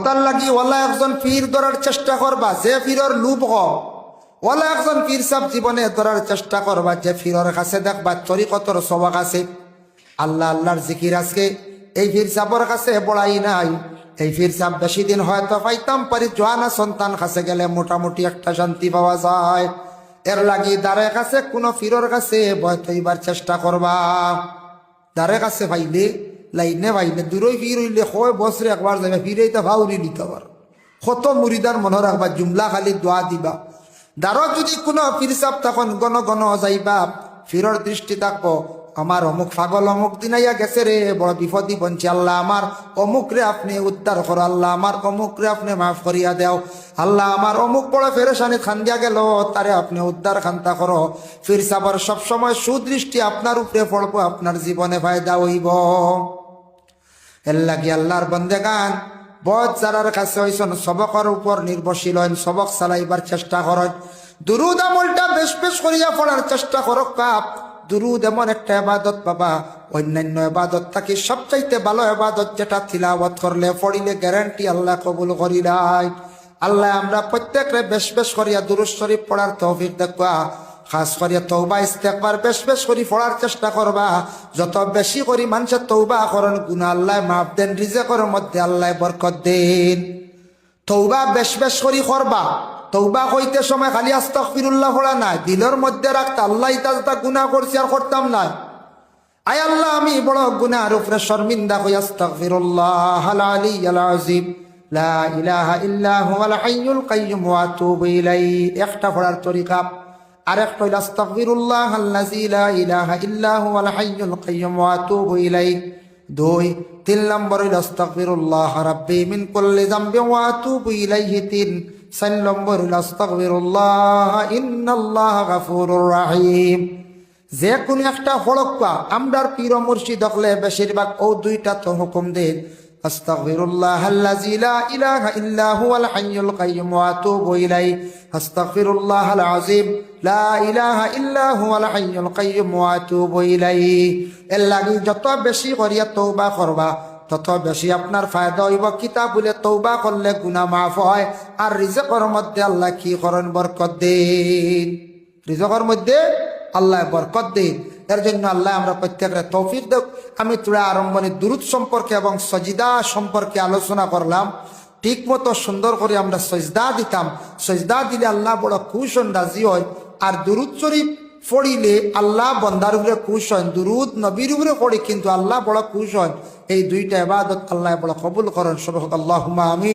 তার লাগি ওলা একজন পীর ধরার চেষ্টা করবা যে পীরের লুপ ওলা একজন পীর সাহেব জীবনে ধরার চেষ্টা করবা যে পীরের কাছে দেখবা তরিকতর সবাক আছে, আল্লাহ আল্লাহর জিকির আজকে এই পীর সাহেবের কাছে বড়াই নাই। এই পীর সাহেব বেশি দিন হয়তো পাইতাম পারি জোয়ানা সন্তান কাছে গেলে মোটামুটি একটা শান্তি পাওয়া যায়। এর লাগি দ্বারের কাছে কোনো পীরের কাছে ভয় তৈবার চেষ্টা করবা। দ্বারের কাছে পাইলে লাইনে পাইলে দূরই ফির হইলে হয় বছরে একবার যাবে ফিরে তা ভাউরি নিতে পার। কত মুরিদার মনে রাখবা জুমলা খালি দোয়া দিবা। দ্বারত যদি কোনো পীর সাহেব তখন গণ গণ যাইবা ফিরর দৃষ্টি থাকবো আমার অমুক পাগল অমুক দিনাইয়া গেছে রে, বড় বিপদী বঞ্চি, আল্লাহ আমার অমুক রে আপনি উদ্ধার করো, আল্লাহ আমার অমুক রে আপনি মাফ করিয়া দেও, আল্লাহ আমার অমুক বড় ফেরেশানি খান্দিয়া গেল তারে আপনি উদ্ধার খান্তা করো। পীর সাহেবের সবসময় সুদৃষ্টি আপনার উপরে পড়বো, আপনার জীবনে ফায়দা হইব। এর লাগি আল্লাহর বন্দেগান বদ যারার কাছে হইছেন সবকের উপর নির্ভরশীল হন, সবক চালাইবার চেষ্টা করেন। দুরুদ আমলটা বেশ বেশ করিয়া পড়ার চেষ্টা করো। কাপ দুরুদ এমন একটা ইবাদত বাবা, অন্যান্য ইবাদত থাকি সবচাইতে ভালো ইবাদত, যেটা তিলাওয়াত করলে পড়িলে গ্যারান্টি আল্লাহ কবুল করিলাই। আল্লাহ আমরা প্রত্যেকরে বেশ বেশ করিয়া দুরূদ শরীফ পড়ার তৌফিক দেখবা। খাস করিয়া তওবা ইস্তেগফার বেশ বেশ করি পড়ার চেষ্টা করবা। যত বেশি করি মানুষের তওবা করেন গুনাহ আল্লাহ মাফ দেন, রিজিকের মধ্যে আল্লাহ বরকত দেন। তওবা বেশ বেশ করি করবা। তওবা কইতে সময় খালি আস্তাগফিরুল্লাহ পড়া নাই, দিলের মধ্যে রাখতে আল্লাহ ইতা গুনাহ করছি আর করতাম না, আয় আল্লাহ আমি বড় গুনাহের উপরে শর্মিন্দা হই, আস্তাগফিরুল্লাহাল আলিয়্যিল আযীম লা ইলাহা ইল্লা হুয়াল হাইয়ুল কাইয়্যুম ওয়া আতুবু ইলাইহি। একটা পড়ার তরিকা। আরেকটা হইল আস্তাগফিরুল্লাহাল্লাযী লা ইলাহা ইল্লা হুয়াল হাইয়ুল কাইয়্যুম ওয়া আতুবু ইলাইহি। 2 3 নম্বর হইল আস্তাগফিরুল্লাহ রাব্বি মিন কুল্লি যামবিন ওয়া আতুবু ইলাইহি। 3 4 নম্বর হইল আস্তাগফিরুল্লাহ ইন্নাল্লাহা গাফুরুর রাহিম। যে কোন একটা হলক্কা আমরার পীর মুর্শিদ হলে বেশিরভাগ ও দুইটা তো হুকুম দেন, আস্তাগফিরুল্লাহাল্লাযী লা ইলাহা ইল্লা হুয়াল হাইয়ুল কাইয়্যুম ওয়া আতুবু ইলাইহি, আস্তাগফিরুল্লাহাল আযীম লা ইলাহা ইল্লা হুয়াল হাইয়ুল কাইয়্যুম ওয়া আতুবু ইলাইহি। এর লাগি যত বেশি করিয়া তওবা করবা তত বেশি আপনার ফায়দা হইব। কিতাব বলে তওবা করলে গুনাহ মাফ হয়, আর রিজিকের মধ্যে আল্লাহ কি করেন বরকত দেন, রিজিকের মধ্যে আল্লাহ বরকত দেন। এর জন্য আল্লাহ আমরা প্রত্যেকের তৌফিক দেব। আমি তোরা আরম্ভনে দুরুদ সম্পর্কে এবং সজিদা সম্পর্কে আলোচনা করলাম। ঠিক মতো সুন্দর করে আমরা সজদা দিতাম। সজদা দিলে আল্লাহ বড় খুশ হন, রাজি হয়। আর দুরুদ শরীফ পড়িলে আল্লাহ বন্দার উপরে খুশ হন। দুরুদ নবীর উপরে পড়ি কিন্তু আল্লাহ বড় খুশ হন। এই দুইটা ইবাদত আল্লাহ বড় কবুল করেন। সুবহানাল্লাহুম্মা আমিন।